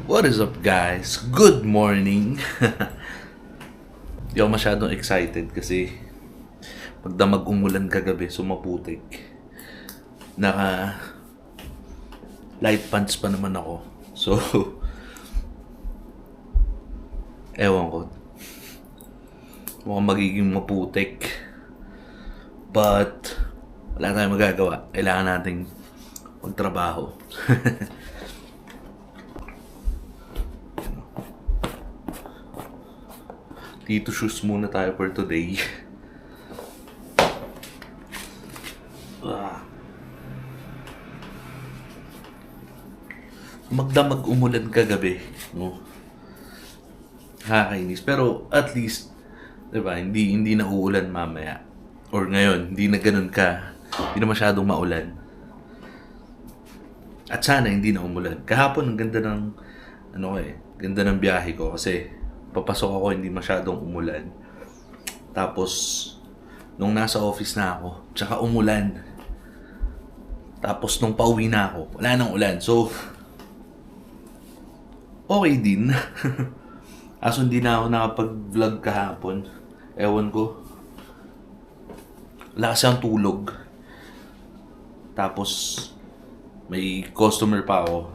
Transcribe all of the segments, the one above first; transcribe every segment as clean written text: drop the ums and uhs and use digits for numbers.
What is up guys? Good morning! Di ako masyadong excited kasi pagdamag umulan kagabi, sumaputik. Naka light pants pa naman ako. So, ewan ko. Mukhang magiging maputik. But, wala tayong magagawa. Kailangan nating magtrabaho. Dito shoes muna tayo for today. Magdamag umulan kagabi, no? Nakakainis. Pero at least, 'di ba, hindi na uulan mamaya. Or ngayon, hindi na ganun ka. Hindi na masyadong maulan. At sana hindi na umulan. Kahapon ang ganda ng ganda ng biyahe ko kasi papasok ako hindi masyadong umulan. Tapos nung nasa office na ako, tsaka umulan. Tapos nung pauwi na ako, wala nang ulan. So okay din. Aso hindi na ako nakapag-vlog kahapon. Ewan ko. Wala kasi ang tulog. Tapos may customer pa ako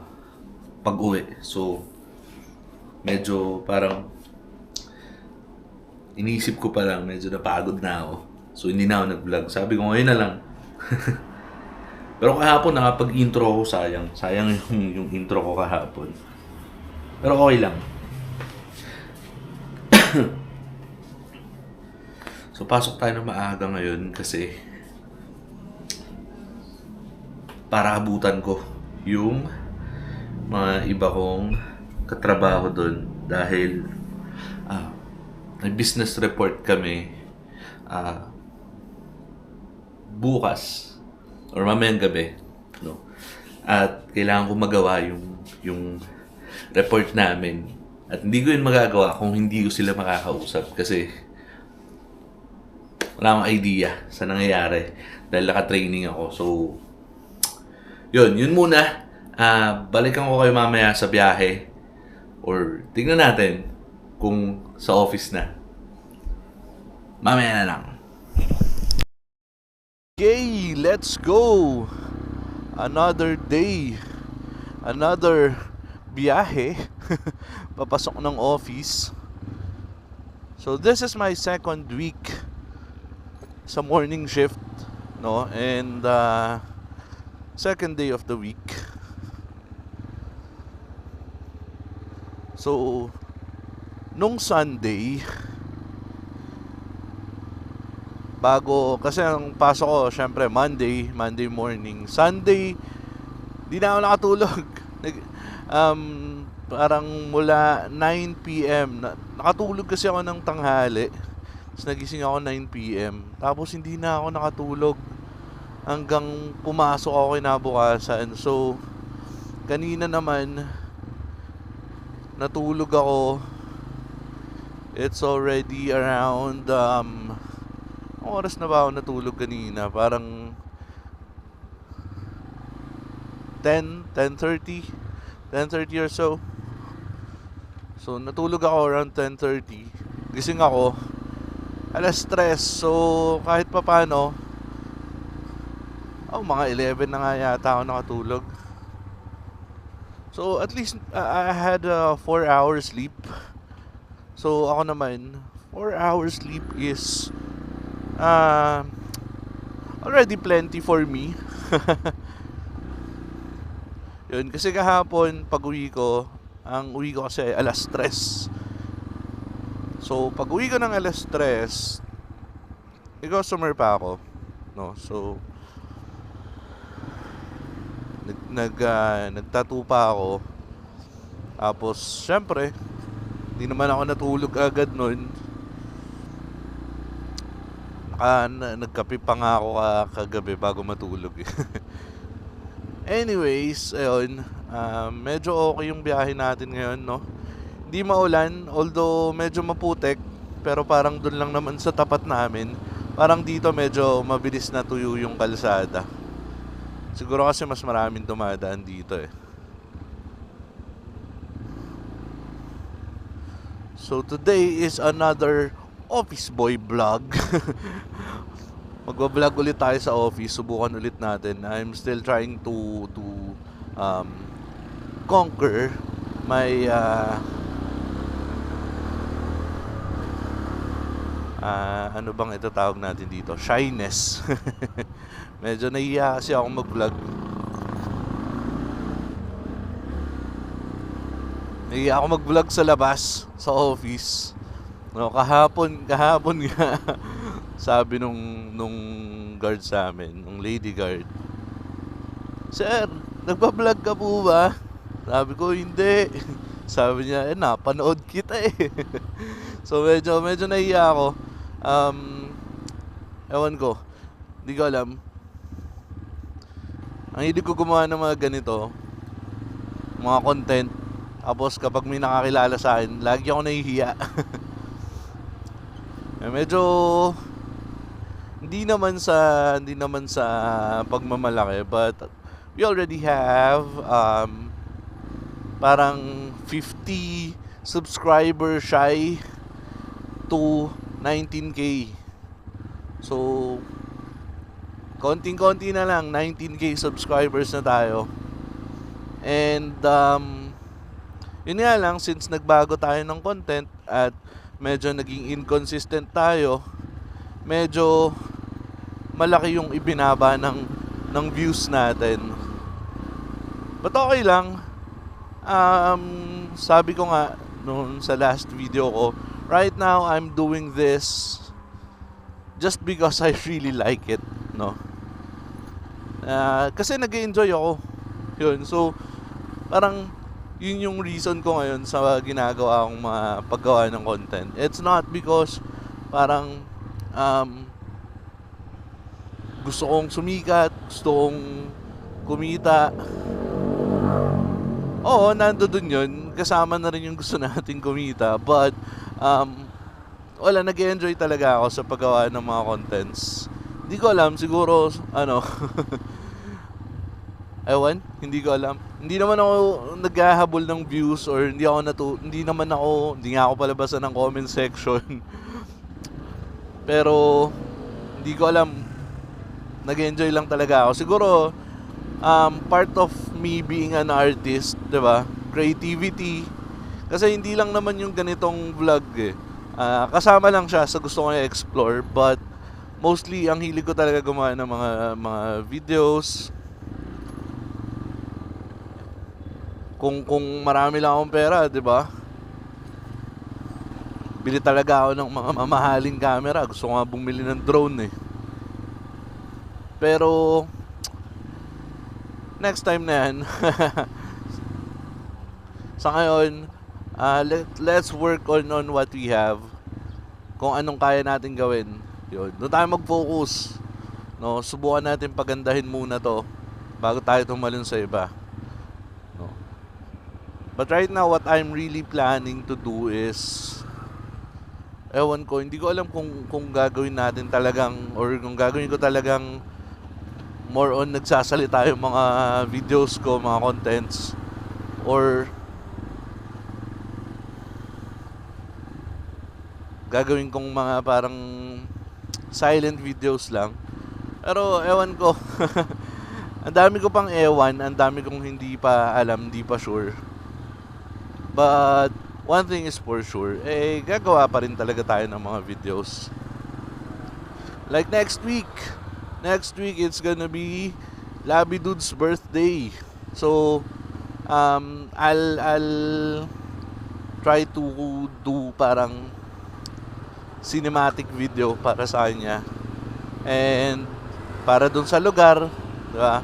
pag uwi. So medyo parang iniisip ko pa lang, medyo napagod na ako. So hindi na ako nag-vlog. Sabi ko ngayon na lang. Pero kahapon nakapag-intro ako, sayang. Sayang yung intro ko kahapon. Pero okay lang. So pasok tayo ng maaga ngayon kasi para abutan ko yung mga iba kong katrabaho doon dahil may business report kami bukas or mamayang gabi, no? At kailangan ko magawa yung report namin. At hindi ko yun magagawa kung hindi ko sila makakausap kasi wala akong idea sa nangyayari dahil naka-training ako. So, yun muna. Balikan ko kayo mamaya sa biyahe or tingnan natin kung sa office na. Mamaya na lang. Okay, let's go! Another day. Another biyahe. Papasok ng office. So this is my second week sa morning shift, no? And second day of the week. So nung Sunday, kasi ang pasok ko syempre Monday morning. Sunday di na ako nakatulog. Parang mula 9 PM nakatulog kasi ako ng tanghali. Tapos nagising ako 9 PM. Tapos hindi na ako nakatulog hanggang pumasok ako kinabukasan. So kanina naman natulog ako. It's already around oras na ba ako natulog kanina? Parang 10:30 or so. So natulog ako around 10:30. Gising ako 3:00. So kahit pa paano, mga 11 na nga yata ako nakatulog. So at least I had 4 hours sleep. So ako naman, 4 hours sleep is already plenty for me. Yun, kasi kahapon pag uwi ko, ang uwi ko kasi ay 3:00. So pag uwi ko ng 3:00, may customer pa ako, no? So nagtattoo pa ako. Tapos syempre hindi naman ako natulog agad nun. Nagkape pa nga ako kagabi bago matulog. Anyways, ayun, medyo okay yung biyahe natin ngayon, no? Hindi maulan, although medyo maputek, pero parang dun lang naman sa tapat namin. Parang dito medyo mabilis na tuyo yung kalsada. Siguro kasi mas maraming dumadaan dito eh. So today is another office boy vlog. Magba-vlog ulit tayo sa office. Subukan ulit natin. I'm still trying to um, conquer my ano bang ito tawag natin dito? Shyness. Medyo nahiya kasi ako mag-vlog. Nahiya ako mag-vlog sa labas, sa office. No, kahapon nga sabi nung guard sa amin, nung lady guard, "Sir, nagpa-vlog ka po ba?" Sabi ko, "Hindi." Sabi niya, napanood kita eh." So medyo nahiya ako. Ewan ko, hindi ko alam. Ang hilig ko gumawa ng mga ganito, mga content. Tapos kapag may nakakilala sa akin, lagi ako nahihiya. Medyo hindi naman sa pagmamalaki, but we already have parang 50 subscriber shy to 19k. So konting-konti na lang, 19k subscribers na tayo. And yun nga lang, since nagbago tayo ng content at medyo naging inconsistent tayo, medyo malaki yung ibinaba ng views natin. But okay lang. Sabi ko nga noon sa last video ko, right now I'm doing this just because I really like it, no? Kasi nag-enjoy ako. Yun, so parang yun yung reason ko ngayon sa ginagawa akong mga paggawa ng content. It's not because parang gusto kong sumikat, gusto kong kumita. Oo, nandoon yun. Kasama na rin yung gusto nating kumita. But wala, nag-enjoy talaga ako sa paggawa ng mga contents. Hindi ko alam, siguro ewan, hindi ko alam. Hindi naman ako naghahabol ng views, or hindi nga ako palabasan ng comment section. Pero hindi ko alam, nag-enjoy lang talaga ako. Siguro part of me being an artist, 'di ba? Creativity. Kasi hindi lang naman yung ganitong vlog eh. Kasama lang siya sa gusto ko i-explore, but mostly ang hilig ko talaga gumawa ng mga videos. Kung marami lang akong pera, 'di ba? Bili talaga ako ng mga mamahaling camera. Gusto ko nga bumili ng drone eh. Pero next time na yan. Sa ngayon, let's work on what we have. Kung anong kaya natin gawin. Yun. Doon tayo mag-focus. No, subukan natin pagandahin muna to bago tayo tumalon sa iba. No. But right now, what I'm really planning to do is, ewan ko, hindi ko alam kung gagawin natin talagang, or kung gagawin ko talagang more on nagsasalita yung mga videos ko, mga contents, or gagawin kong mga parang silent videos lang. Pero ewan ko. Ang dami ko pang ewan, ang dami kong hindi pa alam, hindi pa sure. But one thing is for sure, gagawa pa rin talaga tayo ng mga videos. Like next week it's gonna be Labi Dude's birthday. So I'll try to do parang cinematic video para sa kanya, and para dun sa lugar, diba?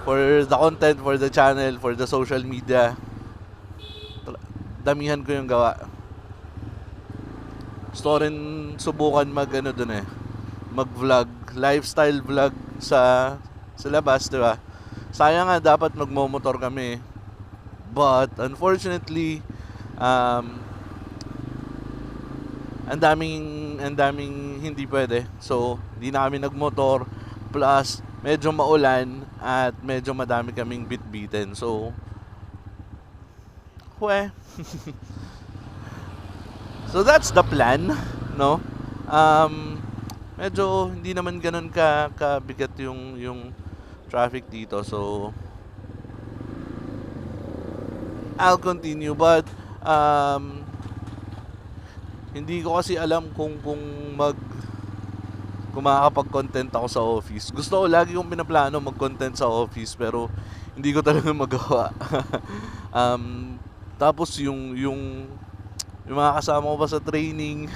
For the content, for the channel, for the social media, damihan ko yung gawa. Gusto rin subukan mag-vlog, lifestyle vlog sa labas, diba? Sayang nga, dapat magmomotor kami. But unfortunately, ang daming hindi pwede. So, hindi na kami nagmotor. Plus, medyo maulan at medyo madami kaming bitbitin. So, So that's the plan, no? Medyo hindi naman ganun kabigat yung traffic dito. So I'll continue, but hindi ko kasi alam kung makakapag-content ako sa office. Gusto ko, lagi kong pinaplano mag-content sa office, pero hindi ko talaga magawa. Tapos yung mga kasama ko pa sa training,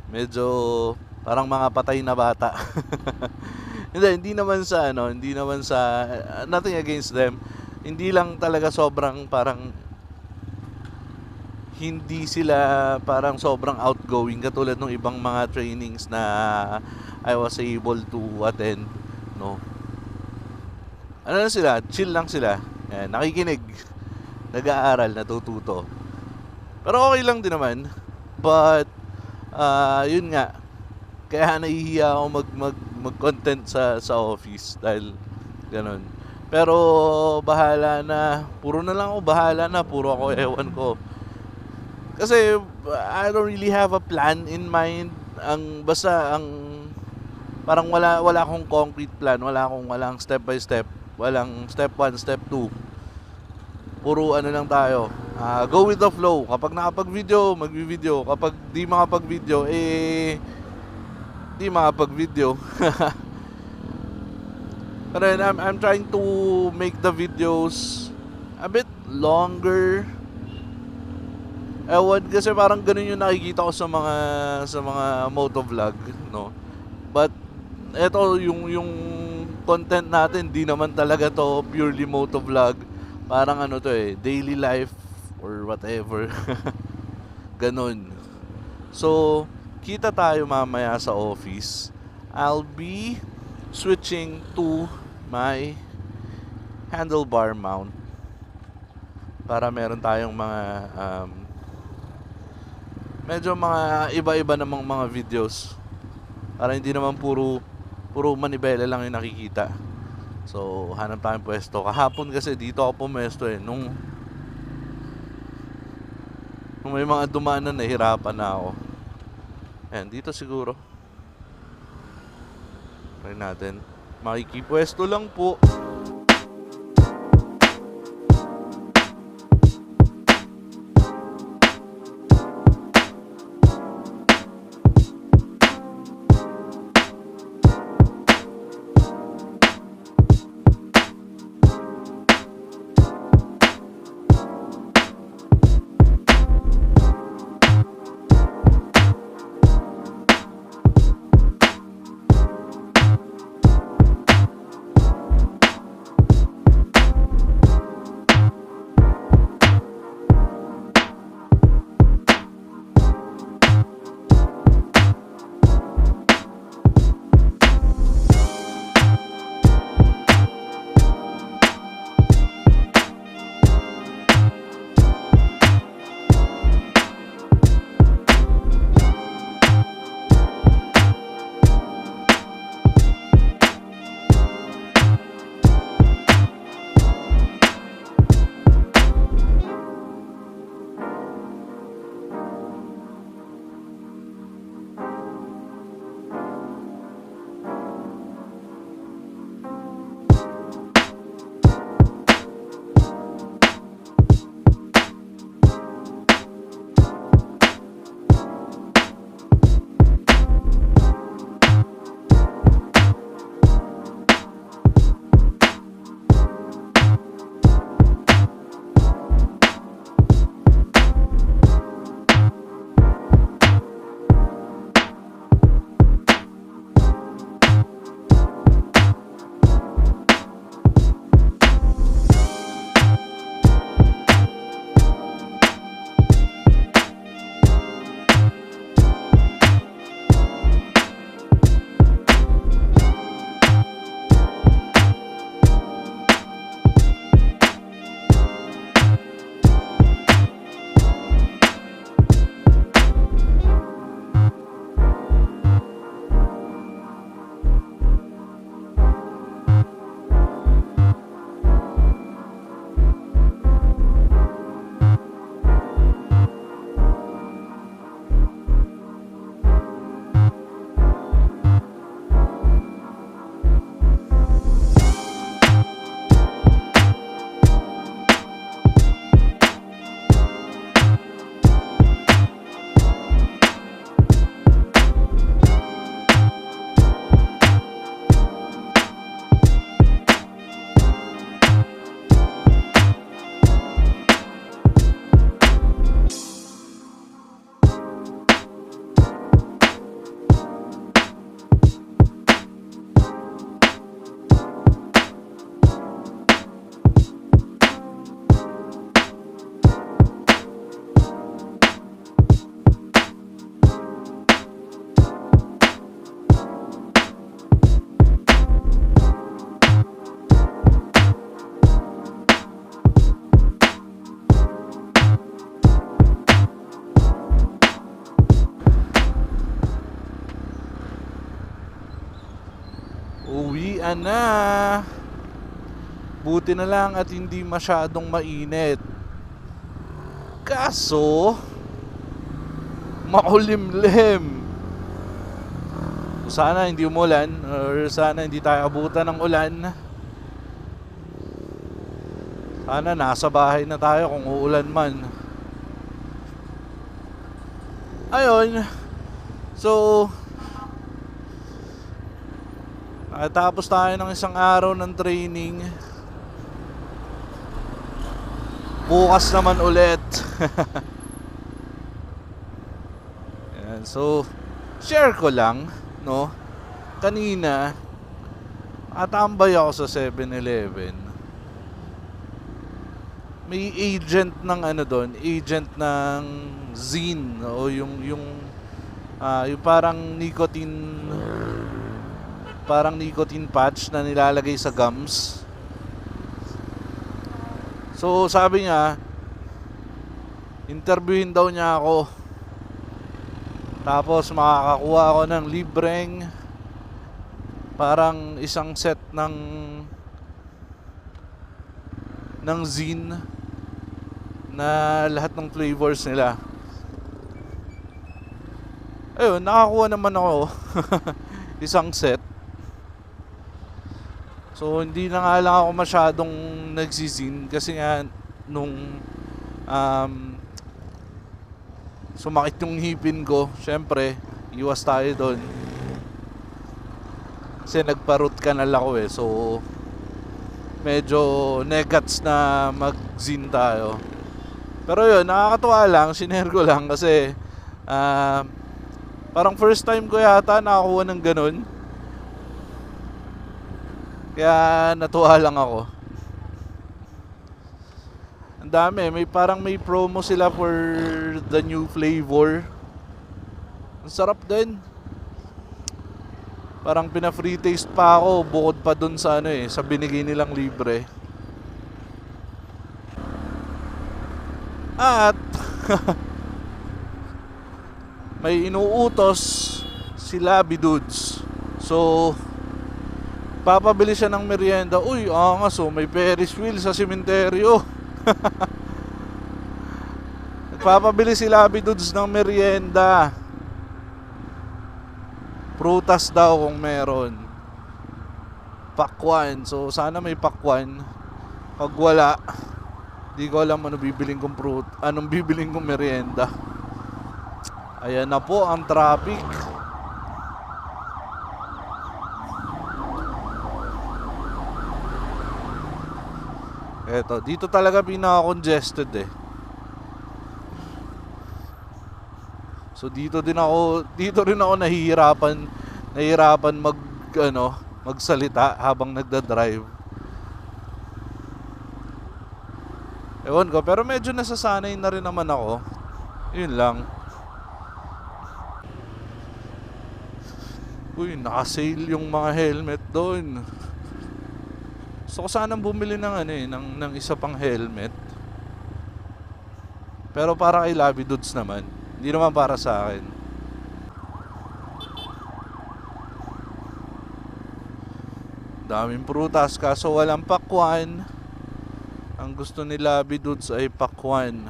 medyo parang mga patay na bata. hindi naman sa nothing against them. Hindi lang talaga sobrang parang hindi sila parang sobrang outgoing katulad ng ibang mga trainings na I was able to attend, no. Ano lang sila, chill lang sila. Yan, nakikinig, nag-aaral, natututo. Pero okay lang din naman. But yun nga, kaya nahihiya ako mag-content sa office dahil ganun. Pero bahala na, puro ako ewan ko. Kasi I don't really have a plan in mind. Parang wala akong concrete plan, walang step by step, walang step 1, step 2. Puro ano lang tayo. Go with the flow. Kapag nakapag-video, magvi-video. Kapag di makapag-video, di makapag-video. Pero I'm trying to make the videos a bit longer. Ewan, kasi parang ganun yung nakikita ko sa mga motovlog, no. But eto yung content natin, di naman talaga to purely motovlog. Parang ano to daily life or whatever. Ganun. So, kita tayo mamaya sa office. I'll be switching to my handlebar mount para meron tayong mga medyo mga iba-iba namang mga videos, para hindi naman puro manibela lang yung nakikita. So hanap tayong pwesto. Kahapon kasi dito ako pumesto nung may mga dumaan na nahirapan na ako. Ayan, dito siguro try natin, makikipwesto lang po. tanghalian na. Buti na lang at hindi masyadong mainit. Kaso makulimlim. Sana hindi umulan, or sana hindi tayo abutan ng ulan. Sana nasa bahay na tayo kung uulan man. Ayun. So, tapos tayo ng isang araw ng training. Bukas naman ulit. Yan, so share ko lang, no? Kanina atambay ako sa 7-Eleven. May agent ng ano doon, agent ng Zyn, o yung parang nicotine patch na nilalagay sa gums. So sabi niya, interviewin daw niya ako. Tapos makakakuha ako ng libreng parang isang set ng Zyn na lahat ng flavors nila. Ayun, nakakuha naman ako isang set. So hindi na nga lang ako masyadong nagsizin kasi nga nung sumakit yung ngipin ko, syempre iwas tayo doon. Kasi nagpa-root canal ako eh, so medyo negats na mag-zin tayo. Pero yun, nakakatuwa lang, sinare ko lang kasi parang first time ko yata nakakuha ng ganun. Kaya natuwa lang ako. Ang dami, parang may promo sila for the new flavor. Ang sarap din. Parang pina-free taste pa ako bukod pa dun sa sa binigay nilang libre. At may inuutos si Labby Dudes. So papabili siya ng merienda. Uy, angas, so may Ferris wheel sa sementeryo. Nagpapabili si Labby Dudes ng merienda. Prutas daw kung meron. Pakwan. So sana may pakwan. Pag wala, di ko alam anong bibiling kong merienda. Ayan na po ang traffic. Eto, dito talaga pinaka-congested eh. So dito rin ako nahihirapan magsalita habang nagda-drive. Ewan ko, pero medyo nasasanay na rin naman ako. Yun lang. Uy, naka-sale yung mga helmet doon. So sanang bumili ng isa pang helmet. Pero para kay Labby Dudes naman. Hindi naman para sa akin. Daming prutas kaso walang pakwan. Ang gusto ni Labby Dudes ay pakwan.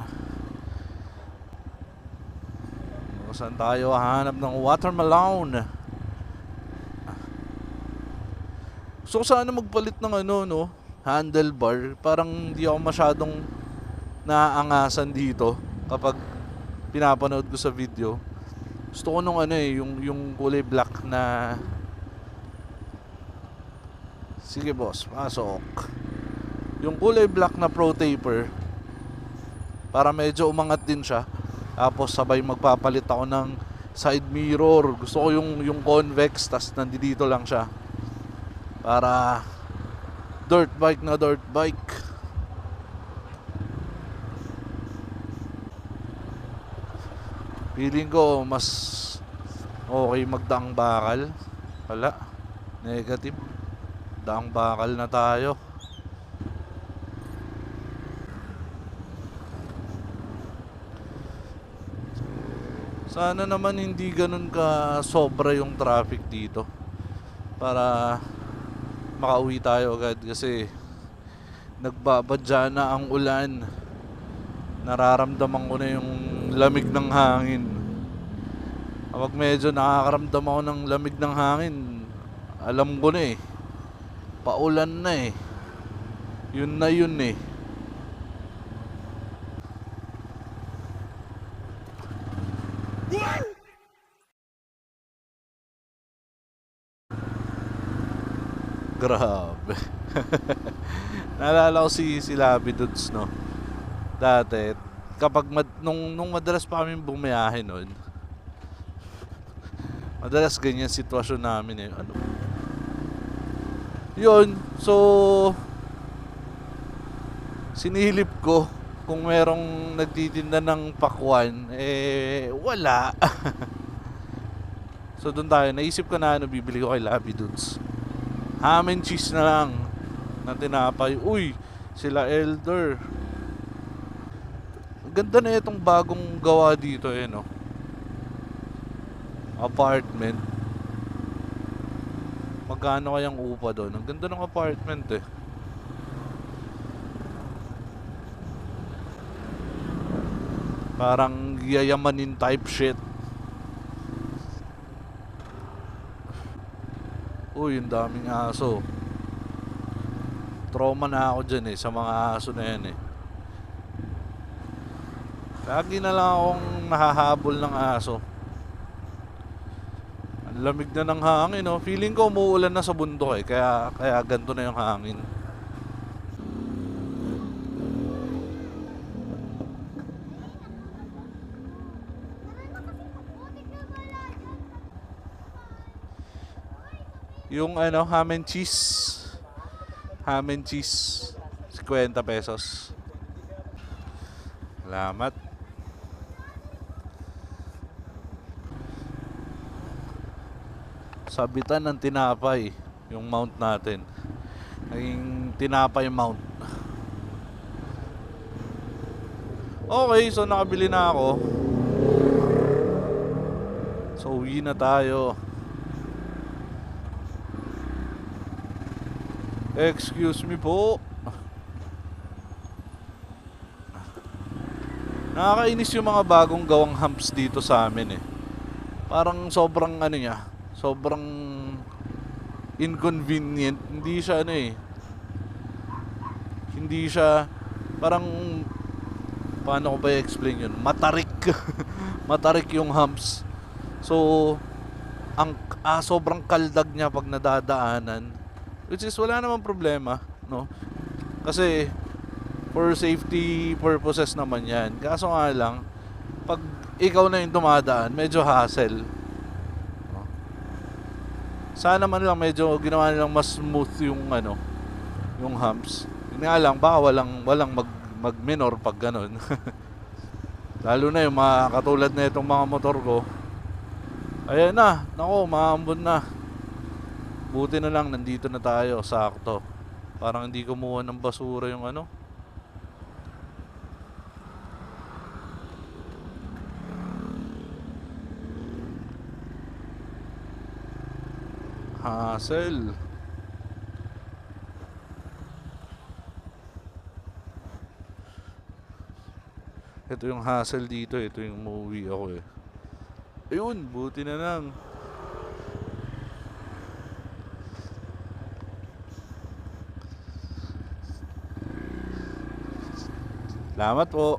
Saan tayo hahanap ng watermelon? So sana magpalit ng handlebar. Parang hindi ako masyadong naaangasan dito kapag pinapanood ko sa video. Gusto ko nung yung kulay black na. Sige boss, pasok. Yung kulay black na Pro Taper. Para medyo umangat din siya. Tapos sabay magpapalit ako ng side mirror. Gusto ko yung convex, tas nandito lang siya. Para dirt bike na dirt bike. Feeling ko mas okay magdaang bakal. Wala, negative. Daang bakal na tayo. Sana naman hindi ganun ka sobra yung traffic dito. Para makauwi tayo agad kasi nagbabadya na ang ulan. Nararamdaman ko na yung lamig ng hangin. Kapag medyo nakakaramdam ako ng lamig ng hangin, alam ko na eh, paulan na eh. Yun na yun eh. Grabe. Naalala ko si Labi Dudes, no? Dati, kapag nung madalas pa kami bumiyahe nun, madalas ganyan sitwasyon namin eh. Ano? Yun, so sinilip ko kung merong nagtitinda ng pakwan, eh wala. So doon tayo, naisip ko na ano bibili ko kay Labi Dudes. Ham and cheese na lang na tinapay. Uy, sila Elder. Ang ganda na itong bagong gawa dito eh, no? Apartment. Magkano kayang upa doon? Ang ganda ng apartment eh. Parang yayamanin type shit. Uy, yung daming aso. Trauma na ako dyan eh, sa mga aso na yan eh. Lagi na lang akong nahahabol ng aso. Ang lamig na ng hangin, no? Feeling ko umuulan na sa bundok eh, kaya ganito na yung hangin. Yung ano, ham and cheese. Ham and cheese. 50 pesos. Salamat. Sabitan ng tinapay. Yung mount natin. Naging tinapay mount. Okay, so nakabili na ako. So uwi na tayo. Excuse me po. Nakakainis yung mga bagong gawang humps dito sa amin eh. Parang sobrang ano niya, sobrang inconvenient. Hindi siya ano eh. Hindi siya parang, paano ko ba i-explain yun? Matarik. Matarik yung humps. So sobrang kaldag niya pag nadadaanan. Which is wala namang problema, no? Kasi for safety purposes naman yan. Kaso nga lang, pag ikaw na yung dumadaan, medyo hassle. No? Sana man lang medyo ginawa nilang mas smooth yung ano, yung humps. Yun nga lang, baka walang mag-minor pag ganun. Lalo na yung mga katulad na itong mga motor ko. Ayan na, nako, maambon na. Buti na lang nandito na tayo, sakto. Parang hindi kumuha ng basura yung ano. Hassle. Ito yung hassle dito, ito yung umuwi ako eh. Ayun, buti na lang. Salamat po.